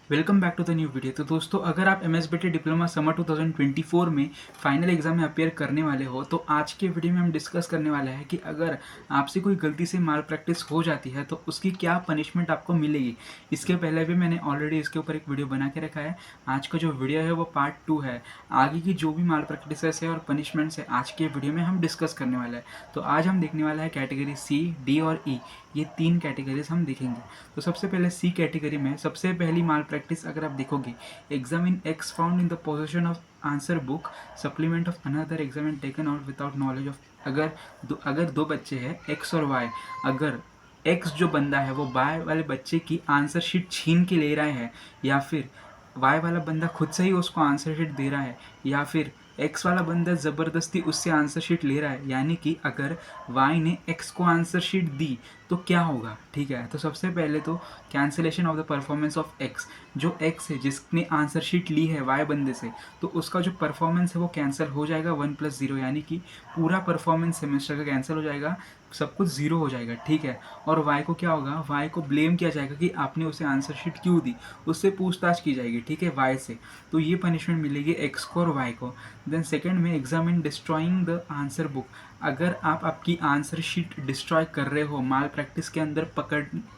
Welcome back to the new video. तो दोस्तों, अगर आप एमएसबीटी डिप्लोमा समर 2024 में फाइनल एग्जाम में अपेयर करने वाले हो तो आज के वीडियो में हम डिस्कस करने वाले हैं कि अगर आपसे कोई गलती से माल प्रैक्टिस हो जाती है तो उसकी क्या पनिशमेंट आपको मिलेगी। इसके पहले भी मैंने ऑलरेडी इसके ऊपर एक वीडियो बना के रखा है। आज का जो वीडियो है वो पार्ट 2 है। आगे की जो भी माल प्रैक्टिस है और पनिशमेंट्स है आज के वीडियो में हम डिस्कस करने वाला है। तो आज हम देखने वाला है कैटेगरी सी, डी और ई, ये 3 कैटेगरीज हम देखेंगे। तो सबसे पहले सी कैटेगरी में सबसे पहली माल प्रैक्टिस अगर आप देखोगे, examine x found in the position of answer book supplement of another examine taken out without knowledge of. अगर दो बच्चे हैं एक्स और वाई, अगर एक्स जो बंदा है वो वाई वाले बच्चे की आंसर शीट छीन के ले रहा है, या फिर वाई वाला बंदा खुद से ही उसको आंसर शीट दे रहा है, या फिर एक्स वाला बंदा ज़बरदस्ती उससे आंसर शीट ले रहा है, यानी कि अगर वाई ने एक्स को आंसर शीट दी तो क्या होगा। ठीक है, तो सबसे पहले तो cancellation of the performance of x. जो एक्स है जिसने आंसर शीट ली है वाई बंदे से, तो उसका जो परफॉर्मेंस है वो कैंसिल हो जाएगा 1+0, यानी कि पूरा परफॉर्मेंस सेमेस्टर का कैंसिल हो जाएगा, सब कुछ ज़ीरो हो जाएगा। ठीक है, और वाई को क्या होगा, वाई को ब्लेम किया जाएगा कि आपने उसे आंसर शीट क्यों दी, उससे पूछताछ की जाएगी। ठीक है, वाई से। तो ये पनिशमेंट मिलेगी एक्स को और वाई को। देन सेकेंड में examine destroying the answer book. अगर आप आपकी आंसर शीट डिस्ट्रॉय कर रहे हो माल प्रैक्टिस के अंदर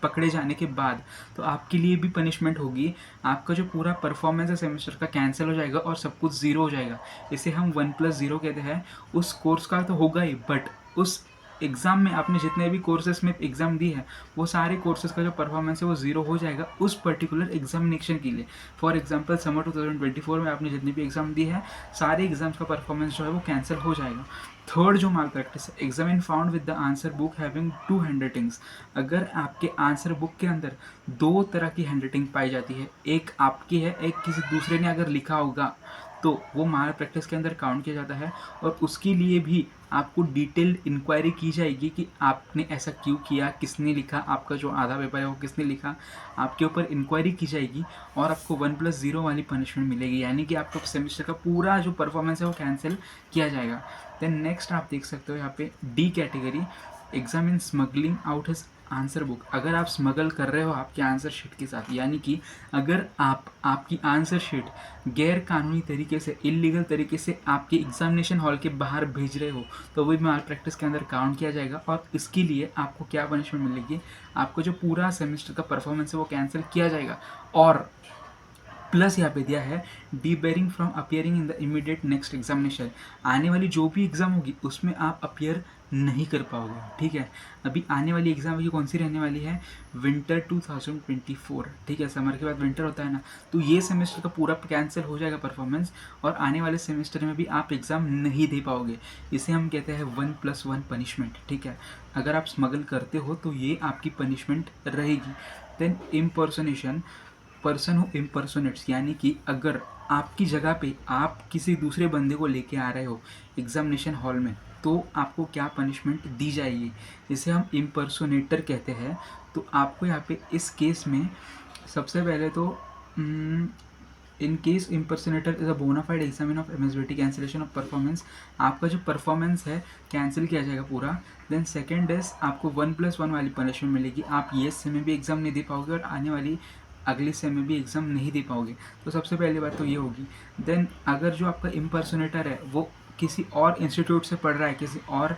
पकड़े जाने के बाद, तो आपके लिए भी पनिशमेंट होगी। आपका जो पूरा परफॉर्मेंस है सेमेस्टर का कैंसिल हो जाएगा और सब कुछ ज़ीरो हो जाएगा। इसे हम 1+0 कहते हैं। उस कोर्स का तो होगा ही, बट उस एग्ज़ाम में आपने जितने भी कोर्सेज में एग्ज़ाम दी है वो सारे कोर्सेज का जो परफॉर्मेंस है वो ज़ीरो हो जाएगा उस पर्टिकुलर एग्जामिनेशन के लिए। फॉर एग्जांपल समर 2024 में आपने जितनी भी एग्ज़ाम दी है, सारे एग्जाम्स का परफॉर्मेंस जो है वो कैंसिल हो जाएगा। थर्ड जो माल प्रैक्टिस है, examine found with the answer book having 2 हैंडराइटिंग्स। अगर आपके आंसर बुक के अंदर 2 तरह की हैंडराइटिंग पाई जाती है, एक आपकी है, एक किसी दूसरे ने अगर लिखा होगा, तो वो माल प्रैक्टिस के अंदर काउंट किया जाता है। और उसके लिए भी आपको डिटेल्ड इंक्वायरी की जाएगी कि आपने ऐसा क्यों किया, किसने लिखा, आपका जो आधा पेपर है वो किसने लिखा, आपके ऊपर इंक्वायरी की जाएगी और आपको 1+0 वाली पनिशमेंट मिलेगी, यानी कि आपका सेमेस्टर का पूरा जो परफॉर्मेंस है वो कैंसिल किया जाएगा। देन नेक्स्ट आप देख सकते हो यहाँ पे D category, examine smuggling out his answer book. अगर आप स्मगल कर रहे हो आपके आंसर शीट के साथ, यानी कि अगर आप आपकी आंसर शीट गैर कानूनी तरीके से, इलीगल तरीके से आपके एग्जामिनेशन हॉल के बाहर भेज रहे हो, तो वो भी माल प्रैक्टिस के अंदर काउंट किया जाएगा। और इसके लिए आपको क्या पनिशमेंट मिलेगी, आपको जो पूरा सेमेस्टर का परफॉर्मेंस है वो कैंसिल किया जाएगा। और प्लस यहाँ पे दिया है debarring from appearing in the immediate next examination. आने वाली जो भी एग्ज़ाम होगी उसमें आप अपियर नहीं कर पाओगे। ठीक है, अभी आने वाली एग्ज़ाम की कौन सी रहने वाली है, विंटर 2024। ठीक है, समर के बाद विंटर होता है ना, तो ये सेमेस्टर का पूरा कैंसिल हो जाएगा परफॉर्मेंस, और आने वाले सेमेस्टर में भी आप एग्ज़ाम नहीं दे पाओगे। इसे हम कहते हैं 1+1 पनिशमेंट। ठीक है, अगर आप स्मगल करते हो तो ये आपकी पनिशमेंट रहेगी। देन इम्पर्सोनेशन, पर्सन हु इम्पर्सोनेट्स, यानी कि अगर आपकी जगह पे आप किसी दूसरे बंदे को लेके आ रहे हो एग्जामिनेशन हॉल में, तो आपको क्या पनिशमेंट दी जाएगी, इसे हम इम्पर्सोनेटर कहते हैं। तो आपको यहाँ पे इस केस में सबसे पहले तो in case impersonator is a bonafide examine of MSBT cancellation of performance. आपका जो परफॉर्मेंस है कैंसिल किया जाएगा पूरा। देन सेकेंड इज आपको 1+1 वाली पनिशमेंट मिलेगी, आप ये सेम में भी एग्जाम नहीं दे पाओगे और आने वाली अगले सेम में भी एग्ज़ाम नहीं दे पाओगे। तो सबसे पहली बात तो ये होगी। देन अगर जो आपका इम्पर्सोनेटर है वो किसी और इंस्टीट्यूट से पढ़ रहा है, किसी और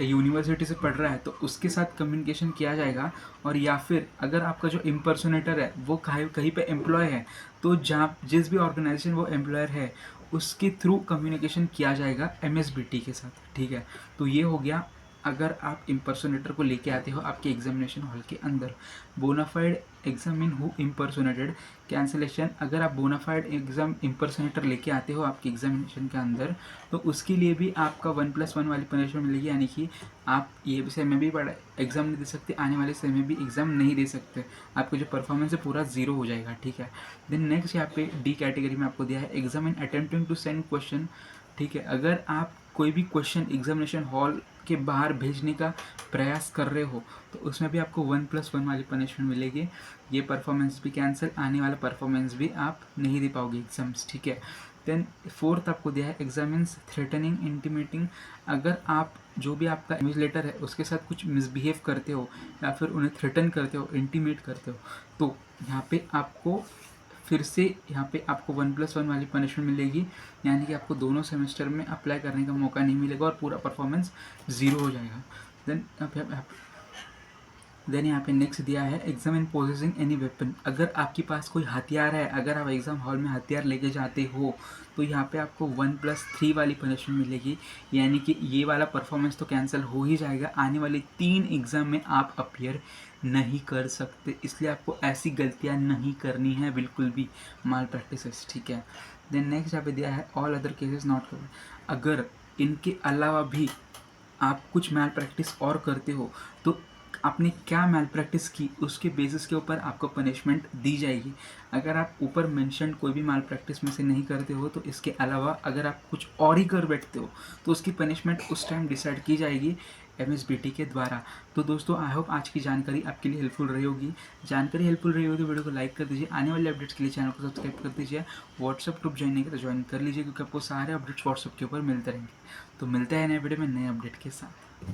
यूनिवर्सिटी से पढ़ रहा है, तो उसके साथ कम्युनिकेशन किया जाएगा। और या फिर अगर आपका जो इम्पर्सोनेटर है वो कहीं पे एम्प्लॉय है, तो जहाँ जिस भी ऑर्गेनाइजेशन वो एम्प्लॉयर है उसके थ्रू कम्युनिकेशन किया जाएगा एमएसबीटी के साथ। ठीक है, तो ये हो गया अगर आप इम्पर्सोनेटर को लेके आते हो आपके एग्जामिनेशन हॉल के अंदर। बोनाफाइड एग्जामिन हु इम्पर्सोनेटेड कैंसिलेशन, अगर आप बोनाफाइड एग्जाम इम्पर्सोनेटर लेके आते हो आपके एग्जामिनेशन के अंदर, तो उसके लिए भी आपका 1+1 वाली पनिशमेंट मिलेगी, यानी कि आप ये सेम में भी बड़ा एग्जाम नहीं दे सकते, आने वाले सेम में भी एग्जाम नहीं दे सकते, आपका जो परफॉर्मेंस है पूरा ज़ीरो हो जाएगा। ठीक है, देन नेक्स्ट यहाँ पे डी कैटेगरी में आपको दिया है examinee attempting to send question. ठीक है, अगर आप कोई भी क्वेश्चन एग्जामिनेशन हॉल के बाहर भेजने का प्रयास कर रहे हो, तो उसमें भी आपको 1+1 वाली पनिशमेंट मिलेगी। ये परफॉर्मेंस भी कैंसिल, आने वाला परफॉर्मेंस भी आप नहीं दे पाओगे एग्जाम्स। ठीक है, देन फोर्थ आपको दिया है एग्जामिन्स थ्रेटनिंग इंटीमेटिंग। अगर आप जो भी आपका इन्विजिलेटर है उसके साथ कुछ मिसबिहेव करते हो या फिर उन्हें थ्रेटन करते हो, इंटीमेट करते हो, तो यहाँ पे आपको फिर से यहाँ पे आपको 1+1 वाली पनिशमेंट मिलेगी, यानी कि आपको दोनों सेमेस्टर में अप्लाई करने का मौका नहीं मिलेगा और पूरा परफॉर्मेंस ज़ीरो हो जाएगा। देन यहाँ पे नेक्स्ट दिया है exam in possessing any weapon. अगर आपके पास कोई हथियार है, अगर आप एग्जाम हॉल में हथियार लेके जाते हो तो यहाँ पे आपको 1+3 वाली पनिशमेंट मिलेगी, यानी कि ये वाला परफॉर्मेंस तो कैंसिल हो ही जाएगा। आने वाले 3 एग्ज़ाम में आप अपीयर नहीं कर सकते, इसलिए आपको ऐसी गलतियाँ नहीं करनी है बिल्कुल भी, माल प्रैक्टिस, ठीक है। देन नेक्स्ट यहाँ पे दिया है all other cases not covered. अगर इनके अलावा भी आप कुछ मैल प्रैक्टिस और करते हो तो आपने क्या मैल प्रैक्टिस की उसके बेसिस के ऊपर आपको पनिशमेंट दी जाएगी। अगर आप ऊपर मेंशन कोई भी मैल प्रैक्टिस में से नहीं करते हो तो इसके अलावा अगर आप कुछ और ही कर बैठते हो तो उसकी पनिशमेंट उस टाइम डिसाइड की जाएगी MSBT के द्वारा। तो दोस्तों आई होप आज की जानकारी आपके लिए हेल्पफुल रही होगी। जानकारी हेल्पफुल रही होगी तो वीडियो को लाइक कर दीजिए, आने वाले अपडेट्स के लिए चैनल को सब्सक्राइब कर दीजिए, व्हाट्सअप ग्रुप ज्वाइन नहीं किया तो ज्वाइन कर लीजिए क्योंकि आपको सारे अपडेट्स व्हाट्सअप के ऊपर मिलते रहेंगे। तो मिलते हैं नए वीडियो में नए अपडेट के साथ।